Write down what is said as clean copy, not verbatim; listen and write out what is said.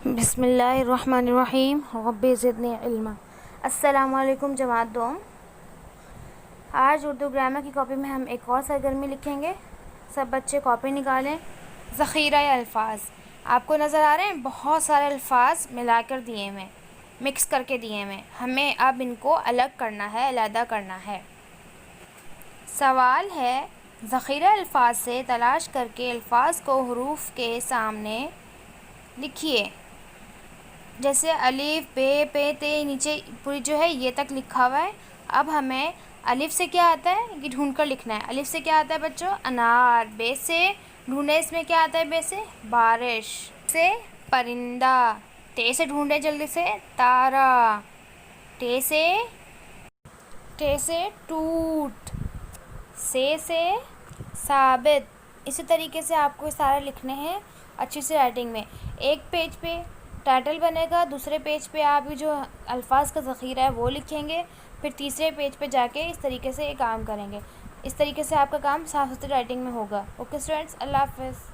بسم اللہ الرحمن الرحیم رب زدنی علما۔ السلام علیکم جماعت دوم۔ آج اردو گرامر کی کاپی میں ہم ایک اور سرگرمی لکھیں گے۔ سب بچے کاپی نکالیں۔ ذخیرہ الفاظ آپ کو نظر آ رہے ہیں، بہت سارے الفاظ ملا کر دیے ہوئے، مکس کر کے دیے ہوئے، ہمیں اب ان کو الگ کرنا ہے، علیحدہ کرنا ہے۔ سوال ہے، ذخیرہ الفاظ سے تلاش کر کے الفاظ کو حروف کے سامنے لکھیے۔ جیسے الف بے پے تے، نیچے پوری جو ہے یہ تک لکھا ہوا ہے۔ اب ہمیں الف سے کیا آتا ہے یہ ڈھونڈ کر لکھنا ہے۔ الف سے کیا آتا ہے بچوں؟ انار۔ بے سے ڈھونڈے، اس میں کیا آتا ہے بے سے؟ بارش۔ سے پرندہ۔ تے سے ڈھونڈے جلدی سے، تارا۔ ٹے سے ٹوٹ۔ سے ثابت۔ اسی طریقے سے آپ کو سارے لکھنے ہیں اچھی سی رائٹنگ میں۔ ایک پیج پہ ٹائٹل بنے گا، دوسرے پیج پہ آپ جو الفاظ کا ذخیرہ ہے وہ لکھیں گے، پھر تیسرے پیج پہ جا کے اس طریقے سے یہ کام کریں گے۔ اس طریقے سے آپ کا کام صاف ستھری رائٹنگ میں ہوگا۔ اوکے اسٹوڈینٹس، اللہ حافظ۔